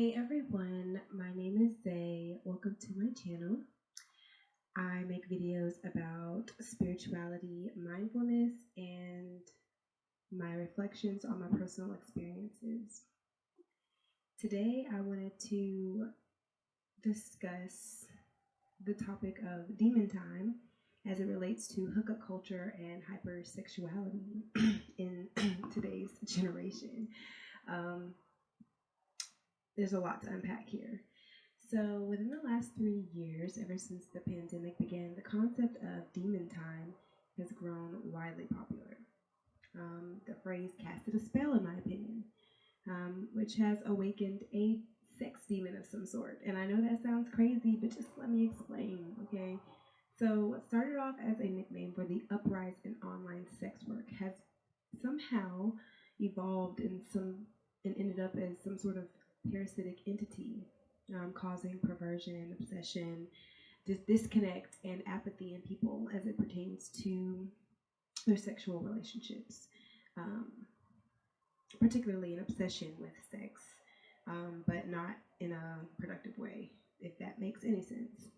Hey everyone, my name is Zay. Welcome to my channel. I make videos about spirituality, mindfulness, and my reflections on my personal experiences. Today I wanted to discuss the topic of demon time as it relates to hookup culture and hypersexuality in today's generation. There's a lot to unpack here. So within the last 3 years, ever since the pandemic began, the concept of demon time has grown widely popular. The phrase casted a spell, in my opinion, which has awakened a sex demon of some sort. And I know that sounds crazy, but just let me explain, okay? So what started off as a nickname for the uprise in online sex work has somehow evolved and ended up as some sort of parasitic entity, causing perversion, obsession, disconnect, and apathy in people as it pertains to their sexual relationships, particularly an obsession with sex, but not in a productive way, if that makes any sense.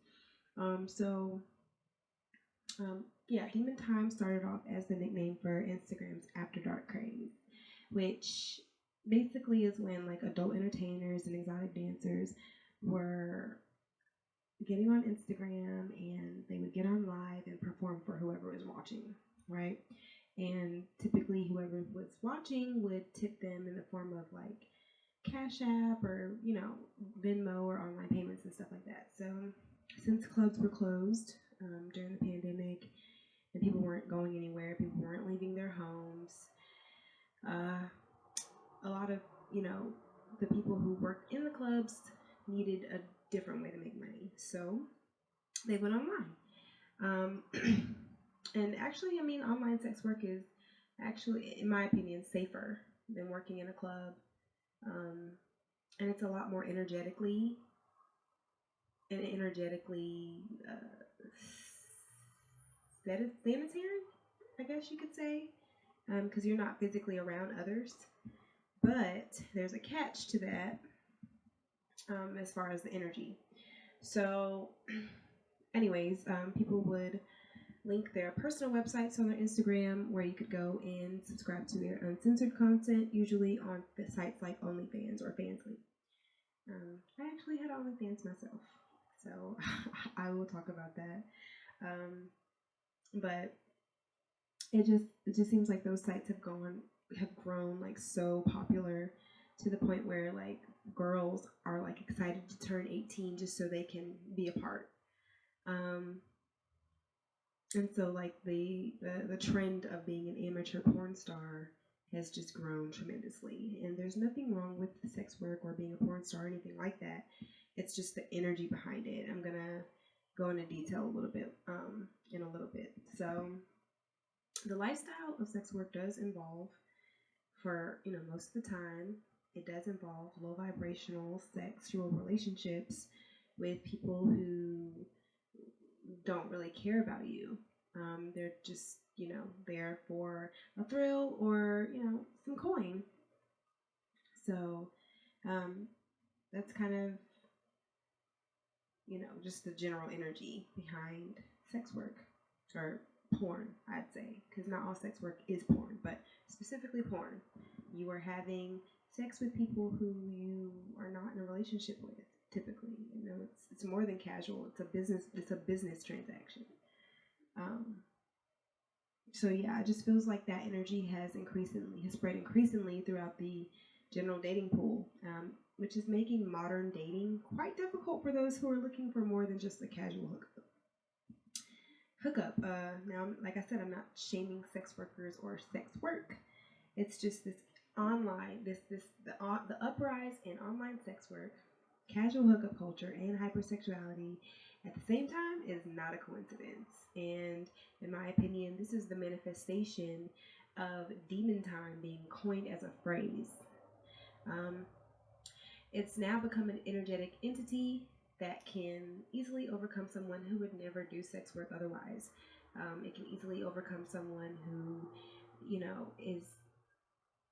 Yeah, Demon Time started off as the nickname for Instagram's After Dark craze, which basically is when like adult entertainers and exotic dancers were getting on Instagram and they would get on live and perform for whoever was watching, right? And typically whoever was watching would tip them in the form of like Cashapp or, Venmo or online payments and stuff like that. So since clubs were closed during the pandemic and people weren't going anywhere, people weren't leaving their homes, a lot of, the people who worked in the clubs needed a different way to make money. So they went online. And actually, online sex work is actually, in my opinion, safer than working in a club. And it's a lot more energetically sanitary, I guess you could say, because you're not physically around others. But there's a catch to that as far as the energy. So anyways, people would link their personal websites on their Instagram where you could go and subscribe to their uncensored content, usually on the sites like OnlyFans or Fansly. I actually had OnlyFans myself, so I will talk about that. But it just seems like those sites have grown like so popular to the point where like girls are like excited to turn 18 just so they can be a part. And so like the trend of being an amateur porn star has just grown tremendously. And there's nothing wrong with sex work or being a porn star or anything like that. It's just the energy behind it. I'm gonna go into detail a little bit in a little bit. So the lifestyle of sex work does involve, for most of the time, it does involve low vibrational sexual relationships with people who don't really care about you. They're just there for a thrill or some coin. So that's kind of just the general energy behind sex work or porn, I'd say, because not all sex work is porn, but specifically porn. You are having sex with people who you are not in a relationship with. Typically, it's more than casual. It's a business transaction. So yeah, it just feels like that energy has spread increasingly throughout the general dating pool, which is making modern dating quite difficult for those who are looking for more than just a casual hookup. Now, like I said, I'm not shaming sex workers or sex work. It's just this online, the uprise in online sex work, casual hookup culture, and hypersexuality at the same time is not a coincidence. And in my opinion, this is the manifestation of demon time being coined as a phrase. It's now become an energetic entity that can easily overcome someone who would never do sex work otherwise. It can easily overcome someone who, is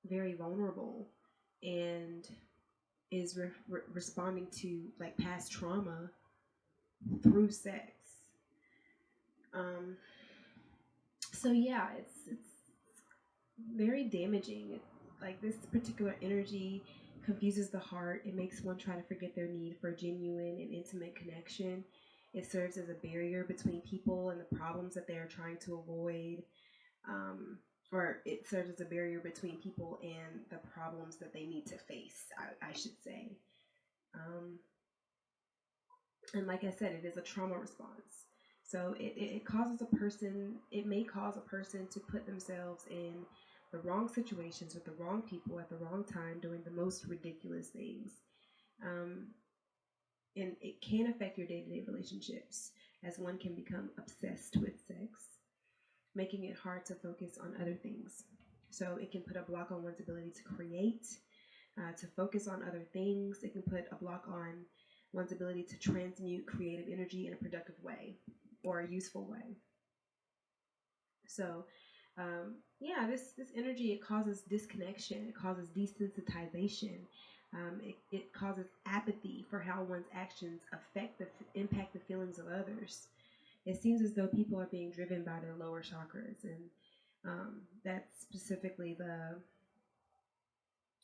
very vulnerable and is responding to like past trauma through sex. Um, so yeah, it's very damaging. Like this particular energy confuses the heart. It makes one try to forget their need for genuine and intimate connection. It serves as a barrier between people and the problems that they are trying to avoid. Um, or it serves as a barrier between people and the problems that they need to face, I should say. Um, and like I said, it is a trauma response. So it causes a person, it may cause a person to put themselves in the wrong situations with the wrong people at the wrong time doing the most ridiculous things. Um, and it can affect your day-to-day relationships as one can become obsessed with sex, making it hard to focus on other things. So it can put a block on one's ability to create, to focus on other things. It can put a block on one's ability to transmute creative energy in a productive way or a useful way. So, yeah, this energy, it causes disconnection, it causes desensitization, it causes apathy for how one's actions impact the feelings of others. It seems as though people are being driven by their lower chakras, and that's specifically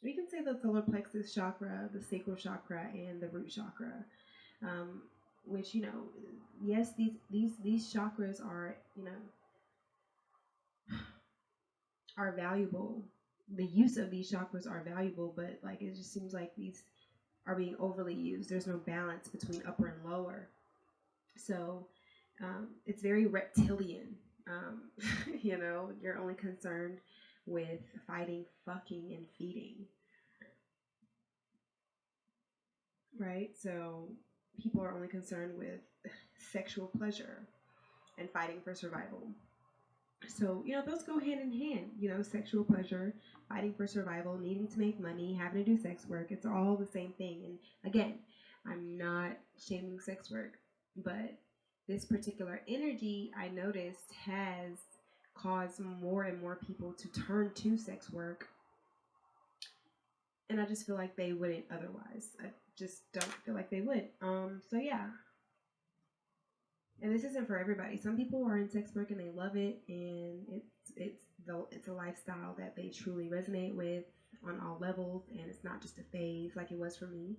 we can say the solar plexus chakra, the sacral chakra, and the root chakra. Which, you know, yes, these chakras are, you know, are valuable. The use of these chakras are valuable, but like it just seems like these are being overly used. There's no balance between upper and lower. So it's very reptilian. You know, you're only concerned with fighting, fucking, and feeding. Right? So people are only concerned with sexual pleasure and fighting for survival. So, you know, those go hand in hand. You know, sexual pleasure, fighting for survival, needing to make money, having to do sex work. It's all the same thing. And again, I'm not shaming sex work, but this particular energy I noticed has caused more and more people to turn to sex work. And I just feel like they wouldn't otherwise. I just don't feel like they would. So yeah, and this isn't for everybody. Some people are in sex work and they love it, and it's a lifestyle that they truly resonate with on all levels, and it's not just a phase like it was for me.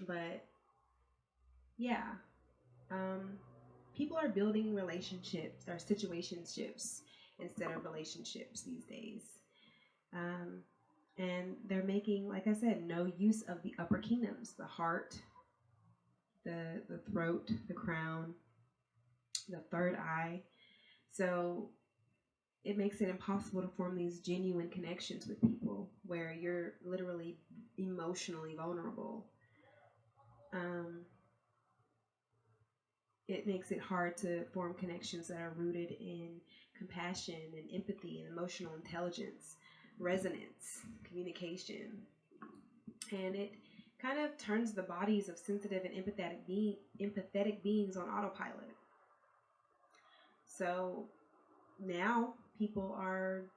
But yeah, people are building relationships or situationships instead of relationships these days. And they're making, like I said, no use of the upper kingdoms, the heart, the throat, the crown, the third eye. So it makes it impossible to form these genuine connections with people where you're literally emotionally vulnerable. It makes it hard to form connections that are rooted in compassion and empathy and emotional intelligence, resonance, communication. And it kind of turns the bodies of sensitive and empathetic beings on autopilot. So now people are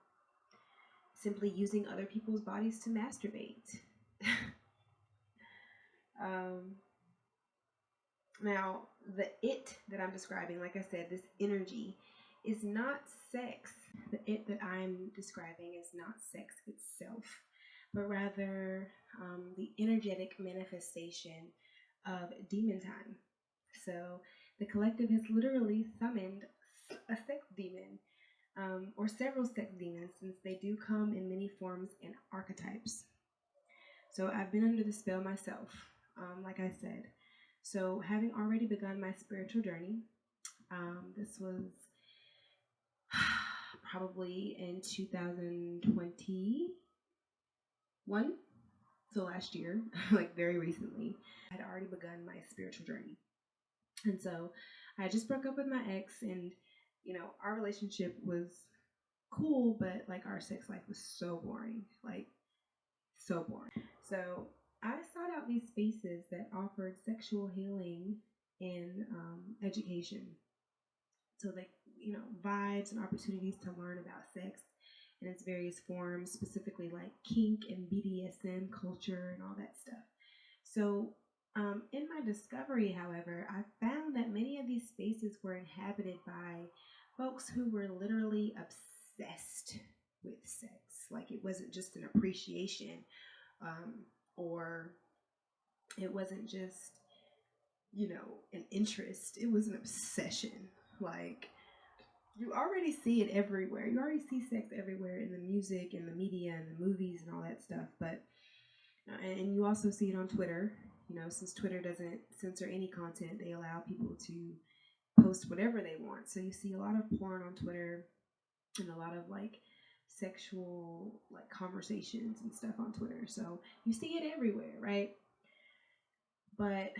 simply using other people's bodies to masturbate. Now, the it that I'm describing, like I said, this energy is not sex. The it that I'm describing is not sex itself, but rather the energetic manifestation of demon time. So the collective has literally summoned a sex demon, or several sex demons, since they do come in many forms and archetypes. So I've been under the spell myself, like I said. So having already begun my spiritual journey, this was probably in 2021, so last year, like very recently, I had already begun my spiritual journey. And so I just broke up with my ex, and you know, our relationship was cool, but like our sex life was so boring, like so boring. So I sought out these spaces that offered sexual healing and education. So like, you know, vibes and opportunities to learn about sex in its various forms, specifically like kink and BDSM culture and all that stuff. So, in my discovery, however, I found that many of these spaces were inhabited by folks who were literally obsessed with sex. Like, it wasn't just an appreciation, or it wasn't just, an interest. It was an obsession. Like, you already see it everywhere. You already see sex everywhere in the music and the media and the movies and all that stuff. But and you also see it on Twitter. Since Twitter doesn't censor any content, they allow people to post whatever they want. So you see a lot of porn on Twitter and a lot of like sexual like conversations and stuff on Twitter. So you see it everywhere, right? But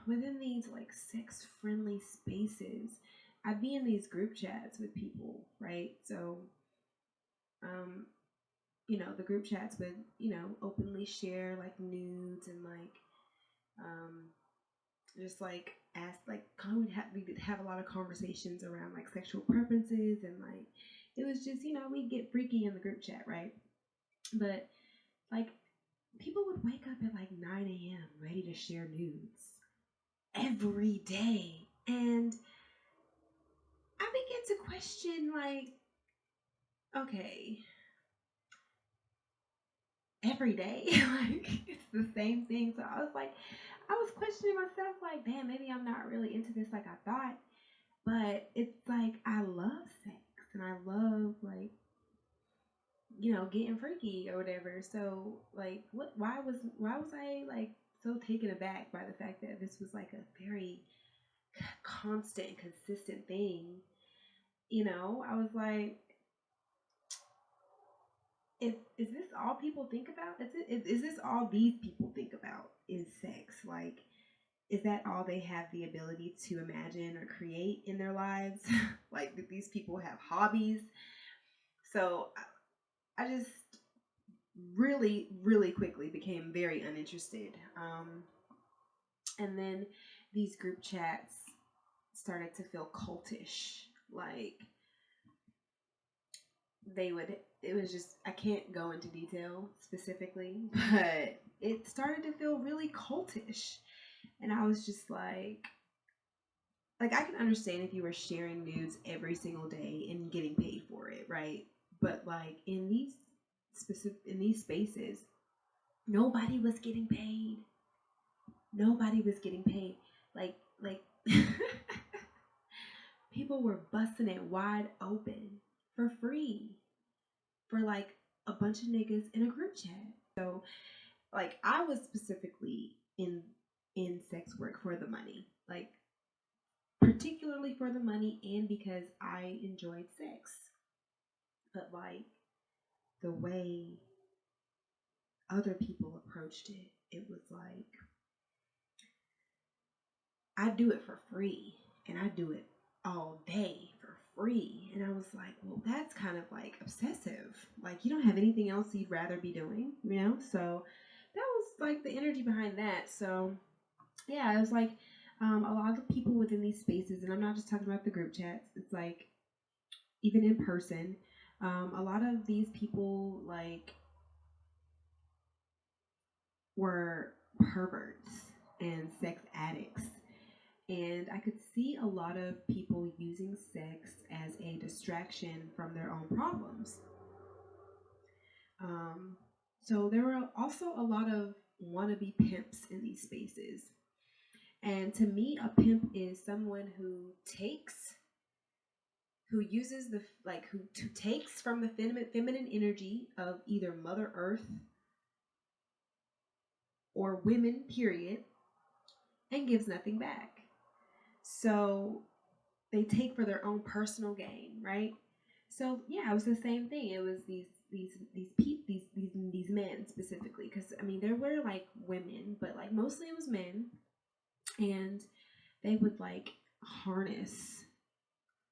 within these like sex friendly spaces, I'd be in these group chats with people, right? So the group chats would, openly share like nudes and like just like ask like we would have a lot of conversations around like sexual preferences, and like it was just, we'd get freaky in the group chat, right? But like people would wake up at like 9 a.m. ready to share nudes every day. And I began to question, like, okay, every day, like it's the same thing. So I was questioning myself, like, damn, maybe I'm not really into this like I thought. But it's like I love sex and I love like, getting freaky or whatever. So like why was I like so taken aback by the fact that this was like a very constant and consistent thing? I was like, is this all people think about? Is this all these people think about is sex? Like, is that all they have the ability to imagine or create in their lives? Like, that these people have hobbies? So I just really, really quickly became very uninterested. And then these group chats started to feel cultish. Like, it was just, I can't go into detail specifically, but it started to feel really cultish. And I was just like I can understand if you were sharing nudes every single day and getting paid for it, right? But like in these spaces, nobody was getting paid. Nobody was getting paid. Like people were busting it wide open for free for like a bunch of niggas in a group chat. So like I was specifically in sex work for the money. Like particularly for the money and because I enjoyed sex. But like the way other people approached it, it was like I do it for free and I do it all day for free. And I was like, well, that's kind of like obsessive. Like you don't have anything else you'd rather be doing, So that was like the energy behind that. So yeah, it was like a lot of people within these spaces, and I'm not just talking about the group chats. It's like even in person, a lot of these people like were perverts and sex addicts. And I could see a lot of people using sex as a distraction from their own problems. So there were also a lot of wannabe pimps in these spaces. And to me, a pimp is someone who uses who takes from the feminine energy of either Mother Earth or women, period, and gives nothing back. So they take for their own personal gain, right? So yeah, it was the same thing. It was these men specifically, because I mean there were like women, but like mostly it was men, and they would like harness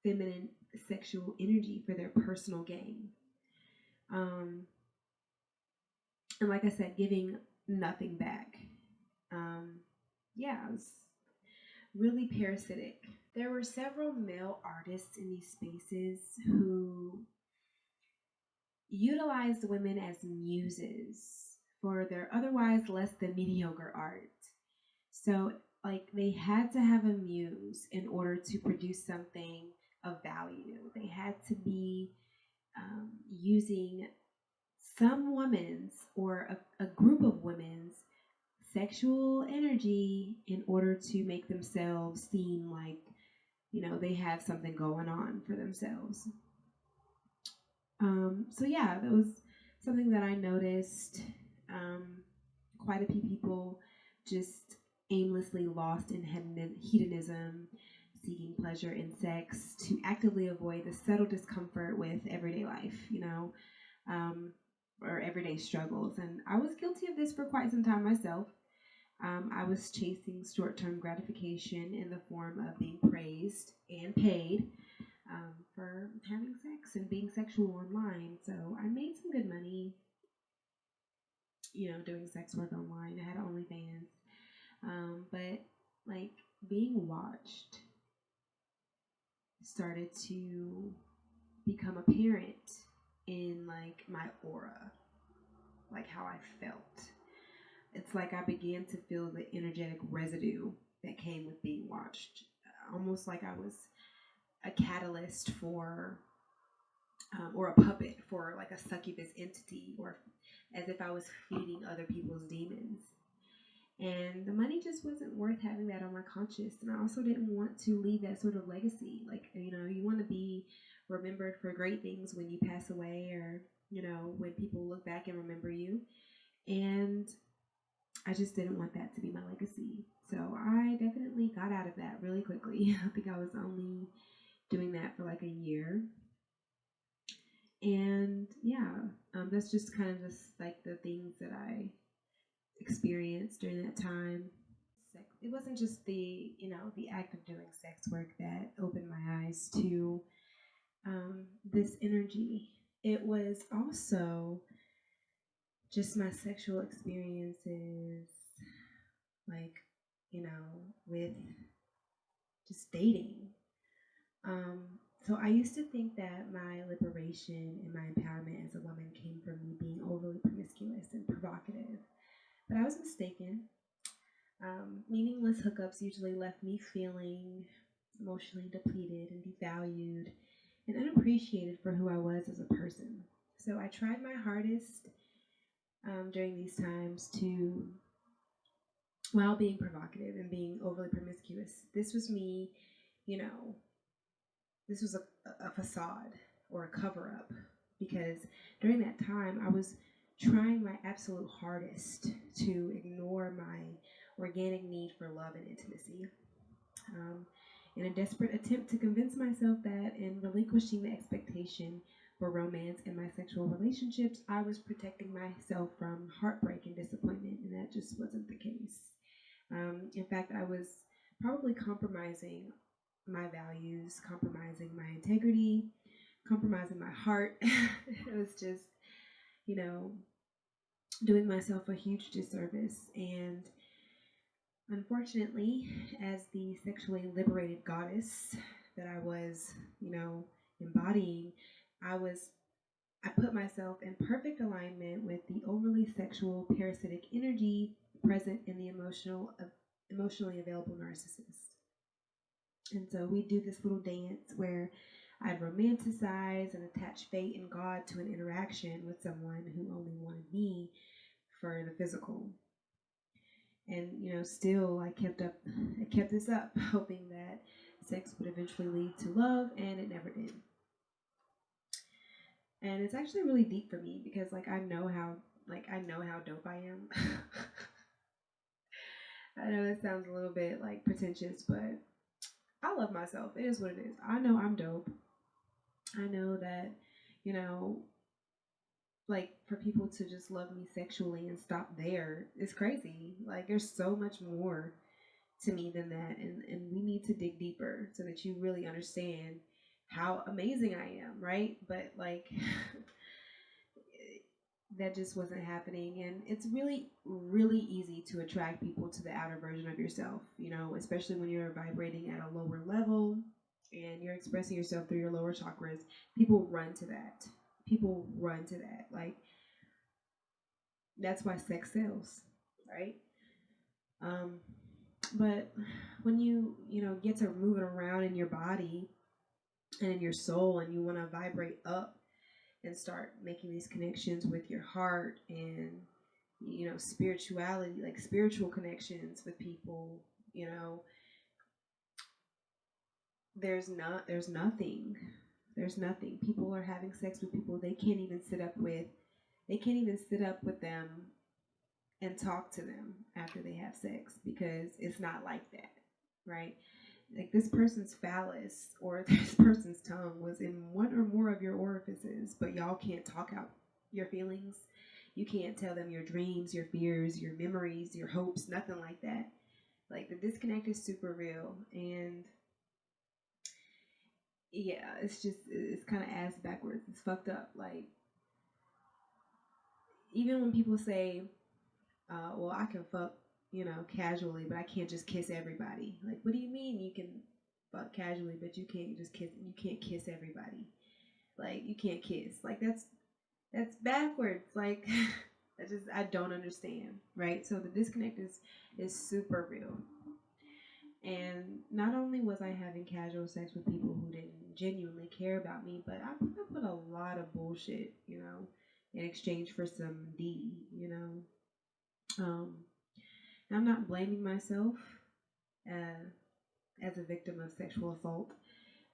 feminine sexual energy for their personal gain. And like I said, giving nothing back. Yeah, it was really parasitic. There were several male artists in these spaces who, utilized women as muses for their otherwise less than mediocre art. So, like, they had to have a muse in order to produce something of value. They had to be using some women's or a group of women's sexual energy in order to make themselves seem like, they have something going on for themselves. So yeah, that was something that I noticed. Quite a few people just aimlessly lost in hedonism, seeking pleasure in sex to actively avoid the subtle discomfort with everyday life, or everyday struggles. And I was guilty of this for quite some time myself. I was chasing short-term gratification in the form of being praised and paid for having sex and being sexual online. So I made some good money, doing sex work online. I had OnlyFans. But like being watched started to become apparent in like my aura, like how I felt. It's like I began to feel the energetic residue that came with being watched, almost like I was a catalyst for, or a puppet for like a succubus entity, or as if I was feeding other people's demons. And the money just wasn't worth having that on my conscience. And I also didn't want to leave that sort of legacy. Like, you want to be remembered for great things when you pass away, or, when people look back and remember you. And I just didn't want that to be my legacy. So I definitely got out of that really quickly. I think I was only doing that for like a year. And yeah, that's just kind of just like the things that I experienced during that time. It wasn't just the act of doing sex work that opened my eyes to this energy. It was also just my sexual experiences, like, with just dating. So I used to think that my liberation and my empowerment as a woman came from me being overly promiscuous and provocative. But I was mistaken. Meaningless hookups usually left me feeling emotionally depleted and devalued and unappreciated for who I was as a person. So I tried my hardest during these times to, while being provocative and being overly promiscuous, this was me, this was a facade or a cover up, because during that time I was trying my absolute hardest to ignore my organic need for love and intimacy, in a desperate attempt to convince myself that in relinquishing the expectation for romance in my sexual relationships, I was protecting myself from heartbreak and disappointment, and that just wasn't the case. In fact, I was probably compromising my values, compromising my integrity, compromising my heart. It was just, doing myself a huge disservice. And unfortunately, as the sexually liberated goddess that I was, embodying, I put myself in perfect alignment with the overly sexual parasitic energy present in the emotionally available narcissist. And so we do this little dance where I'd romanticize and attach fate and God to an interaction with someone who only wanted me for the physical. And still I kept this up, hoping that sex would eventually lead to love, and it never did. And it's actually really deep for me, because I know how dope I am. I know it sounds a little bit pretentious, but I love myself. It is what it is. I know I'm dope. I know that, for people to just love me sexually and stop there is crazy. There's so much more to me than that. And we need to dig deeper so that you really understand how amazing I am, right? But that just wasn't happening. And it's really, really easy to attract people to the outer version of yourself, especially when you're vibrating at a lower level and you're expressing yourself through your lower chakras. People run to that. people run to that. Like, that's why sex sells, right? Um, but when you know, get to moving around in your body and in your soul, and you want to vibrate up and start making these connections with your heart and, you know, spirituality, like spiritual connections with people, you know, there's nothing. There's nothing. People are having sex with people they can't even sit up with them and talk to them after they have sex, because it's not like that, right? Like, this person's phallus or this person's tongue was in one or more of your orifices, but y'all can't talk out your feelings. You can't tell them your dreams, your fears, your memories, your hopes, nothing like that. Like, the disconnect is super real. And yeah, it's kind of ass backwards. It's fucked up. Like, even when people say, well, I can fuck, you know, casually, but I can't just kiss everybody. Like, what do you mean you can fuck casually, but you can't just kiss? You can't kiss everybody. Like, you can't kiss. Like, that's backwards. Like, I don't understand, right? So the disconnect is super real. And not only was I having casual sex with people who didn't genuinely care about me, but I put up with a lot of bullshit, you know, in exchange for some D, you know. I'm not blaming myself as a victim of sexual assault,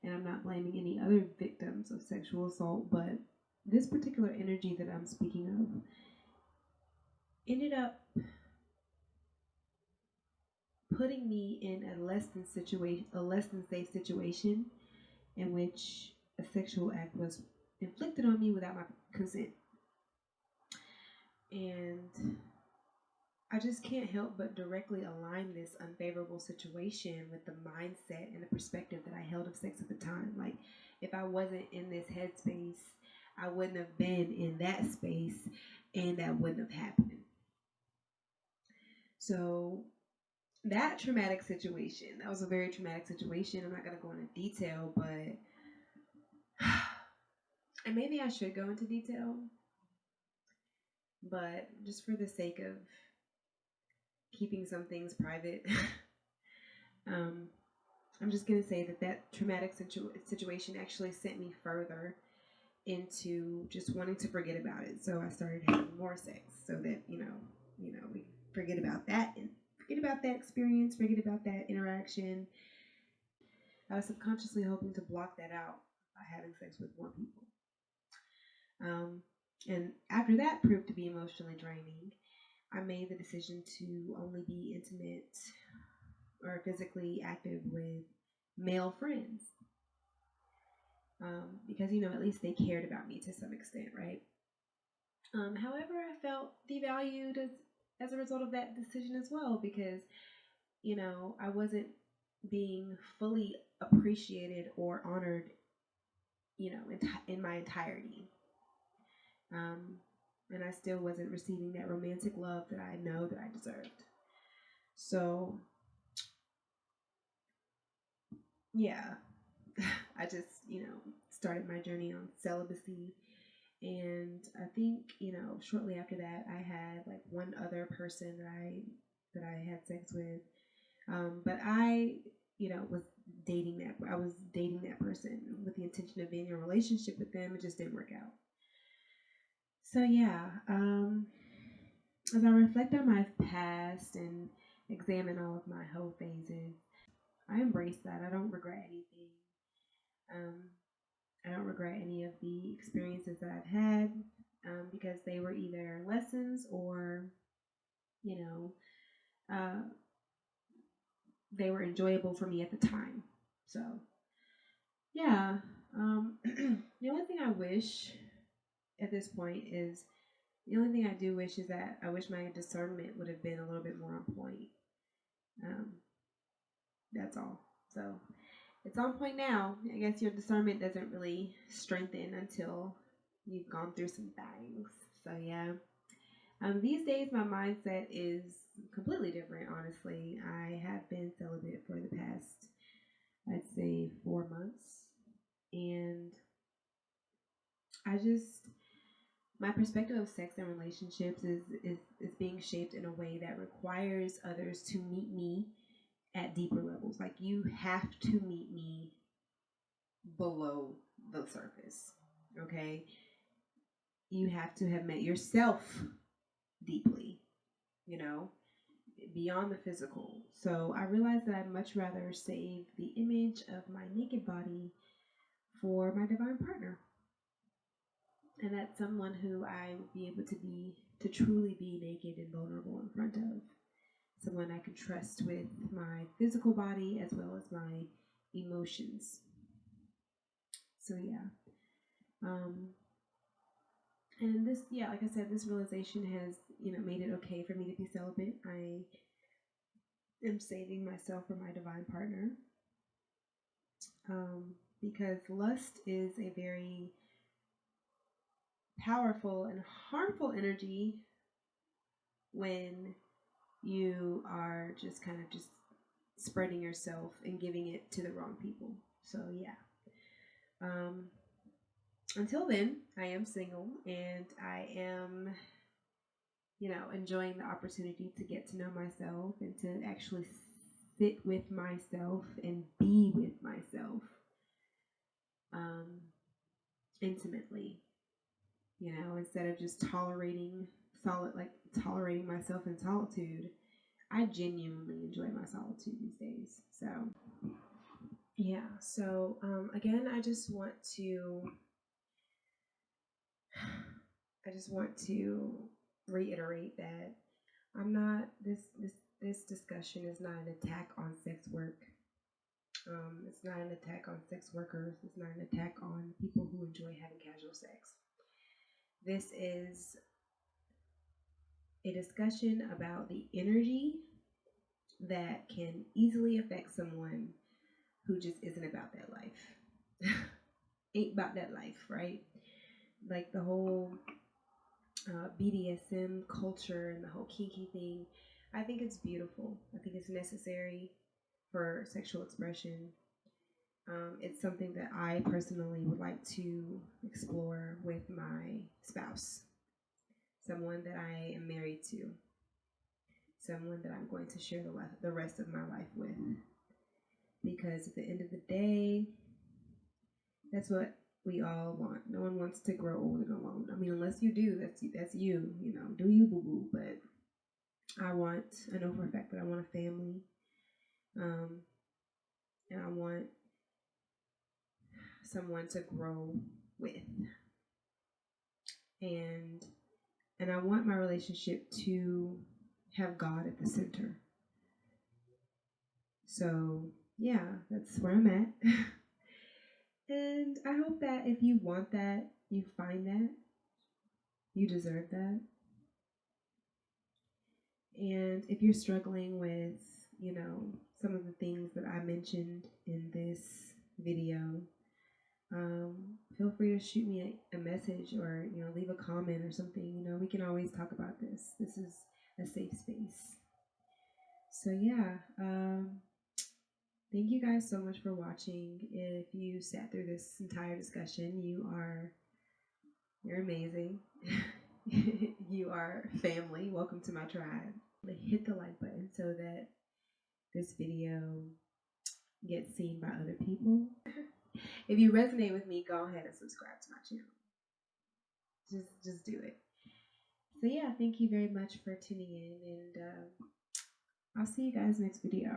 and I'm not blaming any other victims of sexual assault, but this particular energy that I'm speaking of ended up putting me in a less than safe situation in which a sexual act was inflicted on me without my consent. And I just can't help but directly align this unfavorable situation with the mindset and the perspective that I held of sex at the time. Like, if I wasn't in this headspace, I wouldn't have been in that space, and that wouldn't have happened. So that traumatic situation, that was a very traumatic situation. I'm not going to go into detail, but and maybe I should go into detail, but just for the sake of keeping some things private, I'm just going to say that traumatic situation actually sent me further into just wanting to forget about it. So I started having more sex so that, you know, we forget about that and forget about that experience, forget about that interaction. I was subconsciously hoping to block that out by having sex with more people. And after that proved to be emotionally draining, I made the decision to only be intimate or physically active with male friends. Because, you know, at least they cared about me to some extent, right? However, I felt devalued as a result of that decision as well, because, you know, I wasn't being fully appreciated or honored, you know, in my entirety. And I still wasn't receiving that romantic love that I know that I deserved. So, yeah, I just, you know, started my journey on celibacy. And I think, you know, shortly after that, I had like one other person that I had sex with. But I, you know, I was dating that person with the intention of being in a relationship with them. It just didn't work out. So yeah, as I reflect on my past and examine all of my whole phases, I embrace that. I don't regret anything. Um, I don't regret any of the experiences that I've had, because they were either lessons or, you know, they were enjoyable for me at the time. So, yeah. The only thing I wish at this point is the only thing I do wish is that I wish my discernment would have been a little bit more on point. Um, that's all. So it's on point now. I guess your discernment doesn't really strengthen until you've gone through some things. So yeah. These days my mindset is completely different, honestly. I have been celibate for the past, I'd say, 4 months. And My perspective of sex and relationships is being shaped in a way that requires others to meet me at deeper levels. Like, you have to meet me below the surface. Okay? You have to have met yourself deeply, beyond the physical. So I realized that I'd much rather save the image of my naked body for my divine partner. And that's someone who I would be able to truly be naked and vulnerable in front of. Someone I can trust with my physical body as well as my emotions. So yeah. And this, like I said, this realization has, made it okay for me to be celibate. I am saving myself for my divine partner. Because lust is a very powerful and harmful energy when you are just kind of just spreading yourself and giving it to the wrong people. So yeah. Until then, I am single and I am, enjoying the opportunity to get to know myself and to actually sit with myself and be with myself intimately. Instead of just tolerating myself in solitude, I genuinely enjoy my solitude these days. So yeah. So again, I just want to reiterate that I'm not this discussion is not an attack on sex work. It's not an attack on sex workers. It's not an attack on people who enjoy having casual sex. This is a discussion about the energy that can easily affect someone who just isn't about that life. Ain't about that life, right? Like the whole BDSM culture and the whole kinky thing. I think it's beautiful. I think it's necessary for sexual expression. It's something that I personally would like to explore with my spouse, someone that I am married to, someone that I'm going to share the rest of my life with. Because at the end of the day, that's what we all want. No one wants to grow old and alone. I mean, unless you do, that's you. Do you, boo boo? But I know for a fact that I want a family, and I want someone to grow with, and I want my relationship to have God at the center. So yeah, that's where I'm at. And I hope that if you want that, you find that. You deserve that. And if you're struggling with, some of the things that I mentioned in this video, feel free to shoot me a message or, leave a comment or something. We can always talk about this. This is a safe space. So yeah, thank you guys so much for watching. If you sat through this entire discussion, you're amazing. You are family. Welcome to my tribe. Hit the like button so that this video gets seen by other people. If you resonate with me, go ahead and subscribe to my channel. Just do it. So yeah, thank you very much for tuning in, and I'll see you guys next video.